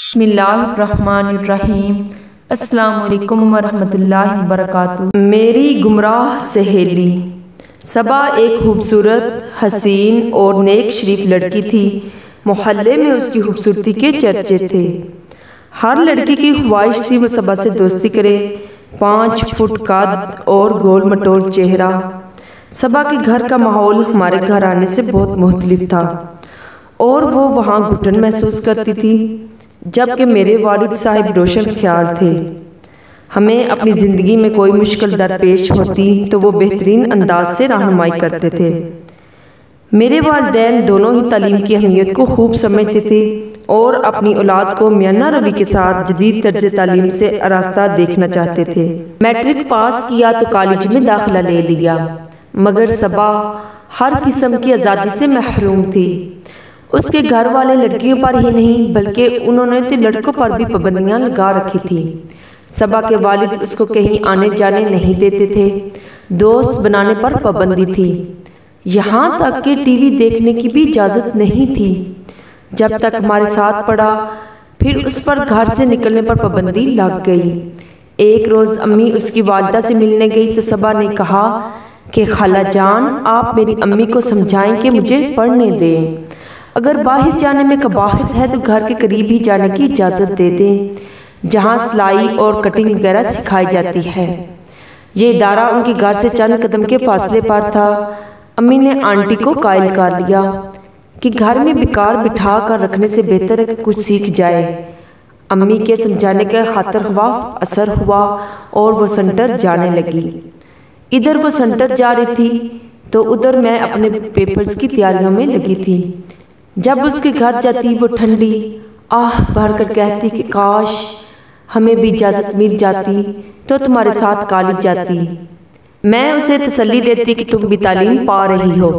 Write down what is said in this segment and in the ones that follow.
بسم اللہ الرحمن الرحیم۔ السلام علیکم ورحمۃ اللہ وبرکاتہ۔ میری گمراہ سہیلی صبا ایک خوبصورت، حسین اور نیک شریف لڑکی تھی۔ محلے میں اس کی خوبصورتی کے چرچے تھے۔ ہر لڑکی کی خواہش تھی وہ صبا سے دوستی کرے۔ 5 فٹ قد اور گول مٹول چہرہ۔ صبا کے گھر کا ماحول ہمارے گھر آنے سے بہت مختلف تھا اور وہ وہاں گھٹن محسوس کرتی تھی، جبکہ میرے والد صاحب روشن خیال تھے۔ ہمیں اپنی زندگی میں کوئی مشکل درپیش ہوتی تو وہ بہترین انداز سے رہنمائی کرتے تھے۔ میرے والدین دونوں ہی تعلیم کی اہمیت کو خوب سمجھتے تھے اور اپنی اولاد کو میانہ روی کے ساتھ جدید طرز تعلیم سے آراستہ دیکھنا چاہتے تھے۔ میٹرک پاس کیا تو کالج میں داخلہ لے لیا، مگر صبا ہر قسم کی آزادی سے محروم تھی۔ اس کے گھر والے لڑکیوں پر ہی نہیں بلکہ انہوں نے تو لڑکوں پر بھی پابندیاں لگا رکھی تھی۔ صبا کے والد اس کو کہیں آنے جانے نہیں دیتے تھے، دوست بنانے پر پابندی تھی، یہاں تک کہ ٹی وی دیکھنے کی بھی اجازت نہیں تھی جب تک ہمارے ساتھ پڑھا۔ پھر اس پر گھر سے نکلنے پر پابندی لگ گئی۔ ایک روز امی اس کی والدہ سے ملنے گئی تو صبا نے کہا کہ خالہ جان، آپ میری امی کو سمجھائیں کہ مجھے پڑھنے دیں۔ اگر باہر جانے میں قباحت ہے تو گھر کے قریب ہی جانے کی اجازت دے دیں، جہاں سلائی اور کٹنگ وغیرہ سکھائی جاتی ہے۔ یہ ادارہ ان کے گھر سے چند قدم کے فاصلے پر تھا۔ امی نے آنٹی کو قائل کر لیا کہ گھر میں بیکار بٹھا کر رکھنے سے بہتر ہے کہ کچھ سیکھ جائے۔ امی کے سمجھانے کا خاطر خواہ اثر ہوا اور وہ سینٹر جانے لگی۔ ادھر وہ سینٹر جا رہی تھی تو ادھر میں اپنے پیپرز کی تیاریوں میں لگی تھی۔ جب اس کے گھر جاتی وہ ٹھنڈی آہ بھر کر کہتی کہ کاش ہمیں بھی اجازت مل جاتی تو تمہارے ساتھ کالج جاتی۔ میں اسے تسلی دیتی کہ تم بھی تعلیم پا رہی ہو،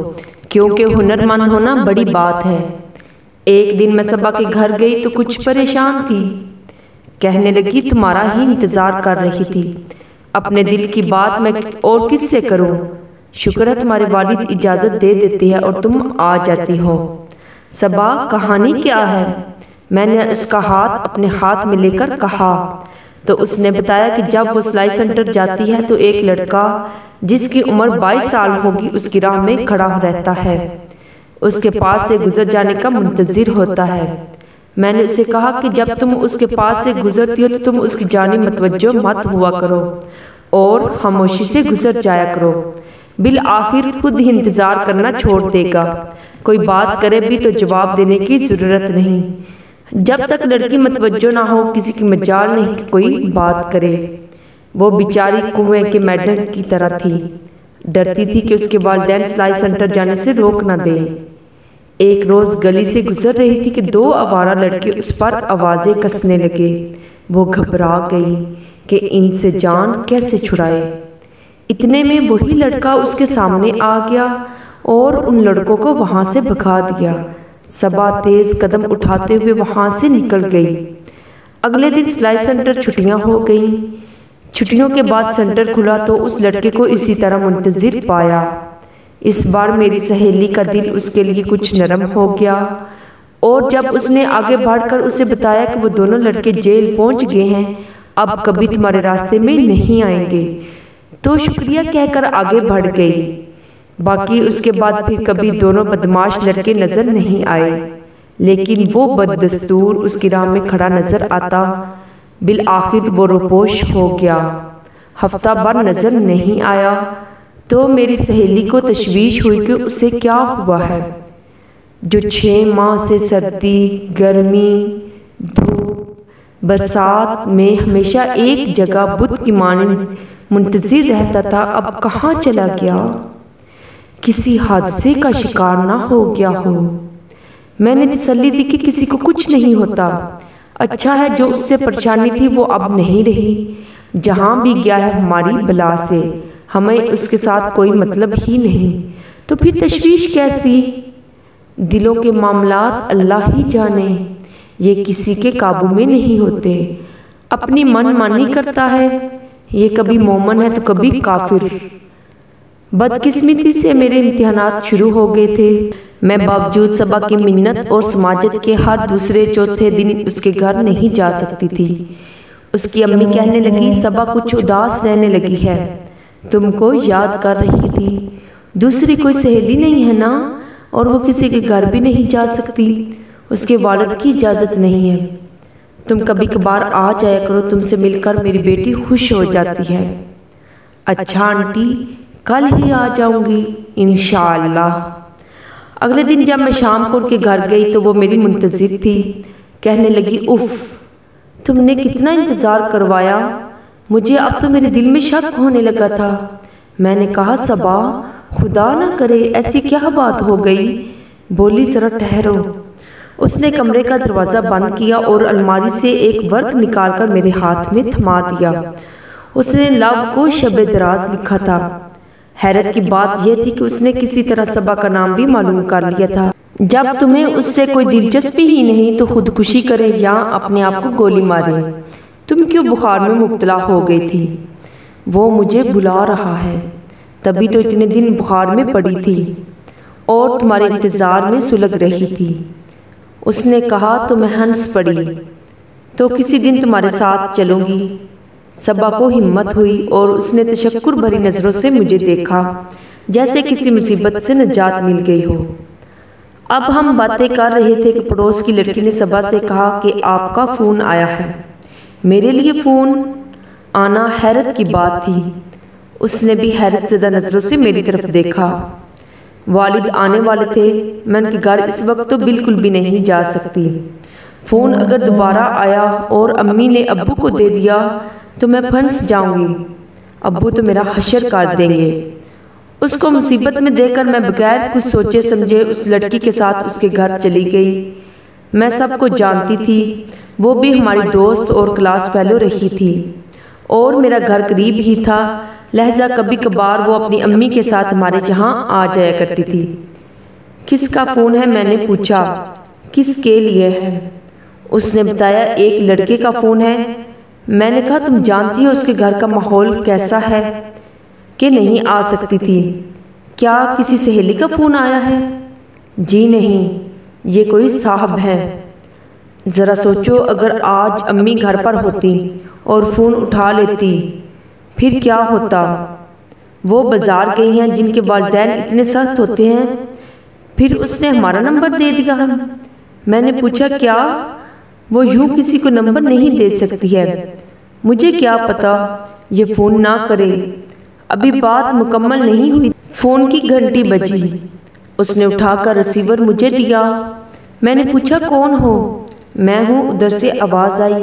کیونکہ ہنرمند ہونا بڑی بات ہے۔ ایک دن میں صبا کے گھر گئی تو کچھ پریشان تھی۔ کہنے لگی تمہارا ہی انتظار کر رہی تھی، اپنے دل کی بات میں اور کس سے کروں؟ شکر ہے تمہارے والد اجازت دے دیتے ہیں اور تم آ جاتی ہو۔ صبا کہانی کیا ہے؟ میں نے اس کا ہاتھ اپنے ہاتھ میں لے کر کہا تو اس نے بتایا کہ جب وہ سلائی سینٹر جاتی ہے تو ایک لڑکا جس کی عمر 22 سال ہوگی اس کی راہ میں کھڑا رہتا ہے، اس کے پاس سے گزر جانے کا منتظر ہوتا ہے۔ میں نے اسے کہا کہ جب تم اس کے پاس سے گزرتی ہو تو تم اس کی جانب متوجہ مت ہوا کرو اور خاموشی سے گزر جایا کرو، بالآخر خود ہی انتظار کرنا چھوڑ دے گا۔ کوئی بات کرے بھی تو جواب دینے کی ضرورت نہیں، جب تک لڑکی متوجہ نہ ہو کسی کی مجال نہیں کہ کوئی بات کرے۔ وہ بیچاری کنویں کے میڈم کی طرح تھی، ڈرتی تھی کہ اس کے والدین سلائی سینٹر جانے سے روک نہ دیں۔ ایک روز گلی سے گزر رہی تھی کہ 2 آوارہ لڑکے اس پر آوازیں کسنے لگے۔ وہ گھبرا گئی کہ ان سے جان کیسے چھڑائے۔ اتنے میں وہی لڑکا اس کے سامنے آ گیا اور ان لڑکوں کو وہاں سے بھگا دیا۔ صبا تیز قدم اٹھاتے ہوئے وہاں سے نکل گئی۔ اگلے دن سلائی سینٹر چھٹیاں ہو گئیں۔ چھٹیوں کے بعد سینٹر کھلا تو اس لڑکے کو اسی طرح منتظر پایا۔ اس بار میری سہیلی کا دل اس کے لیے کچھ نرم ہو گیا اور جب اس نے آگے بڑھ کر اسے بتایا کہ وہ دونوں لڑکے جیل پہنچ گئے ہیں، اب کبھی تمہارے راستے میں نہیں آئیں گے، تو شکریہ کہہ کر آگے بڑھ گئی۔ باقی اس کے بعد پھر کبھی دونوں بدماش لڑکے نظر نہیں آئے، لیکن وہ بددستور اس کی راہ میں کھڑا نظر آتا۔ بالآخر وہ روپوش ہو گیا، ہفتہ بھر نظر نہیں آیا تو میری سہیلی کو تشویش ہوئی کہ اسے کیا ہوا ہے، جو 6 ماہ سے سردی، گرمی، دھوپ، برسات میں ہمیشہ ایک جگہ بت کی مانند منتظر رہتا تھا، اب کہاں چلا گیا؟ کسی حادثے کا شکار نہ ہو گیا ہو۔ میں نے تسلی دی کہ کسی کو کچھ نہیں ہوتا، اچھا ہے جو اس سے پریشانی تھی وہ اب نہیں رہی، جہاں بھی گیا ہے ہماری بلا سے، ہمیں اس کے ساتھ کوئی مطلب ہی نہیں، تو پھر تشویش کیسی؟ دلوں کے معاملات اللہ ہی جانے، یہ کسی کے قابو میں نہیں ہوتے، اپنی من مانی کرتا ہے، یہ کبھی مومن ہے تو کبھی کافر۔ بدقسمتی سے میرے امتحانات شروع ہو گئے تھے۔ میں باوجود صبا کی منت اور سماجت کے ہر دوسرے چوتھے دن اس کے گھر نہیں جا سکتی تھی۔ اس کی امی کہنے لگی صبا کچھ اداس رہنے لگی ہے، تم کو یاد کر رہی تھی، دوسری کوئی سہیلی نہیں ہے نا، اور وہ کسی کے گھر بھی نہیں جا سکتی، اس کے والد کی اجازت نہیں ہے، تم کبھی کبھار آ جایا کرو، تم سے مل کر میری بیٹی خوش ہو جاتی ہے۔ اچھا آنٹی، کل ہی آ جاؤں گی انشاءاللہ۔ اگلے دن جب میں شام کو ان کے گھر گئی تو وہ میری منتظر تھی، کہنے لگی اف، تم نے کتنا انتظار کروایا، مجھے اب تو میرے دل میں شک ہونے لگا تھا۔ میں نے کہا صبا خدا نہ کرے ایسی کیا بات ہو گئی، بولی ذرا ٹھہرو۔ اس نے کمرے کا دروازہ بند کیا اور الماری سے ایک ورق نکال کر میرے ہاتھ میں تھما دیا۔ اس نے لو کو شب دراز لکھا تھا۔ حیرت کی بات یہ تھی کہ اس نے کسی طرح صبا کا نام بھی معلوم کر لیا تھا۔ جب تمہیں اس سے کوئی دلچسپی ہی نہیں تو خودکشی کرے یا اپنے آپ کو گولی مارے، تم کیوں بخار میں مبتلا ہو گئی تھی؟ وہ مجھے بلا رہا ہے، تبھی تو اتنے دن بخار میں پڑی تھی اور تمہارے انتظار میں سلگ رہی تھی۔ اس نے کہا تو میں ہنس پڑی، تو کسی دن تمہارے ساتھ چلوں گی۔ صبا کو ہمت ہوئی اور اس نے تشکر بھری نظروں سے مجھے دیکھا، جیسے کسی مصیبت سے نجات مل گئی ہو۔ اب ہم باتیں کر رہے تھے کہ پڑوس کی لڑکی نے صبا سے کہا کہ آپ کا فون آیا ہے۔ میرے لیے فون آنا حیرت کی بات تھی۔ اس نے بھی حیرت زدہ نظروں سے میری طرف دیکھا۔ والد آنے والے تھے، میں ان کے گھر اس وقت تو بالکل بھی نہیں جا سکتی۔ فون اگر دوبارہ آیا اور امی نے ابو کو دے دیا تو میں پھنس جاؤں گی، ابو تو میرا حشر کر دیں گے۔ اس کو مصیبت میں دیکھ کر میں بغیر کچھ سوچے سمجھے اس لڑکی کے ساتھ اس کے گھر چلی گئی۔ میں سب کو جانتی تھی، وہ بھی ہماری دوست اور کلاس فیلو رہی تھی اور میرا گھر قریب ہی تھا، لہذا کبھی کبھار وہ اپنی امی کے ساتھ ہمارے یہاں آ جایا کرتی تھی۔ کس کا فون ہے؟ میں نے پوچھا۔ کس کے لیے ہے؟ اس نے بتایا ایک لڑکے کا فون ہے۔ میں نے کہا تم جانتی ہو اس کے گھر کا ماحول کیسا ہے کہ نہیں آ سکتی تھی؟ کیا کسی سہیلی کا فون آیا ہے؟ جی نہیں، یہ کوئی صاحب ہے۔ ذرا سوچو اگر آج امی گھر پر ہوتی اور فون اٹھا لیتی پھر کیا ہوتا؟ وہ بازار گئی ہیں، جن کے والدین اتنے سخت ہوتے ہیں، پھر اس نے ہمارا نمبر دے دیا۔ میں نے پوچھا کیا وہ یوں کسی کو نمبر نہیں دے سکتی ہے؟ مجھے کیا پتا، یہ فون نہ کرے، ابھی بات مکمل نہیں ہوئی، فون کی گھنٹی بجی۔ اس نے اٹھا کر ریسیور مجھے دیا۔ میں نے پوچھا کون ہو؟ میں ہوں، ادھر سے آواز آئی،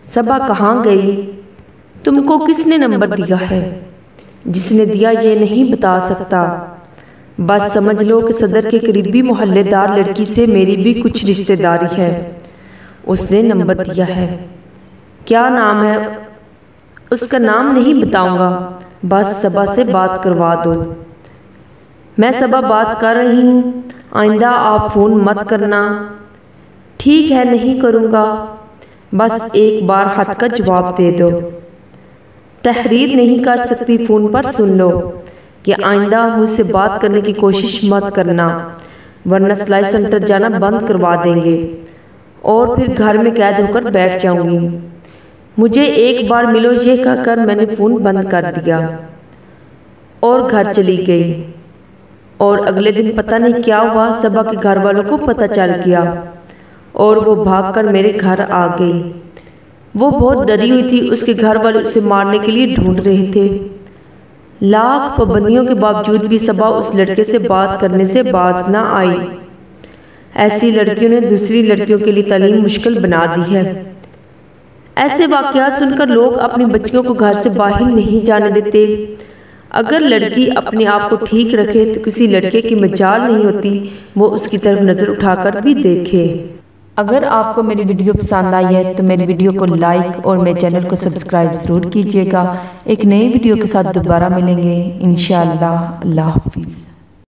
صبا کہاں گئی؟ تم کو کس نے نمبر دیا ہے؟ جس نے دیا یہ نہیں بتا سکتا، بس سمجھ لو کہ صدر کے قریبی محلے دار لڑکی سے میری بھی کچھ رشتہ داری ہے، اس نے نمبر دیا ہے۔ کیا نام ہے؟ اس کا نام نہیں بتاؤں گا، بس صبا سے بات کروا دو۔ میں صبا بات کر رہی ہوں، آئندہ آپ فون مت کرنا۔ ٹھیک ہے نہیں کروں گا، بس ایک بار خط کا جواب دے دو۔ تحریر نہیں کر سکتی فون پر سن لو کہ آئندہ مجھ سے بات کرنے کی کوشش مت کرنا، ورنہ سلائی سینٹر جانا بند کروا دیں گے اور پھر گھر میں قید ہو کر بیٹھ جاؤں گی۔ مجھے ایک بار ملو یہ کہہ کر میں نے فون بند کر دیا اور گھر چلی گئی۔ اور اگلے دن پتہ نہیں کیا ہوا، صبا کے گھر والوں کو پتہ چل گیا اور وہ بھاگ کر میرے گھر آ گئی۔ وہ بہت ڈری ہوئی تھی، اس کے گھر والے اسے مارنے کے لیے ڈھونڈ رہے تھے۔ لاکھ پابندیوں کے باوجود بھی صبا اس لڑکے سے بات کرنے سے باز نہ آئی۔ ایسی لڑکیوں نے دوسری لڑکیوں کے لیے تعلیم مشکل بنا دی ہے۔ ایسے واقعات سن کر لوگ اپنی بچیوں کو گھر سے باہر نہیں جانے دیتے۔ اگر لڑکی اپنے آپ کو ٹھیک رکھے تو کسی لڑکے کی مجال نہیں ہوتی وہ اس کی طرف نظر اٹھا کر بھی دیکھے۔ اگر آپ کو میری ویڈیو پسند آئی ہے تو میری ویڈیو کو لائک اور میرے چینل کو سبسکرائب ضرور کیجیے گا۔ ایک نئی ویڈیو کے ساتھ دوبارہ ملیں گے انشاءاللہ۔ اللہ حافظ۔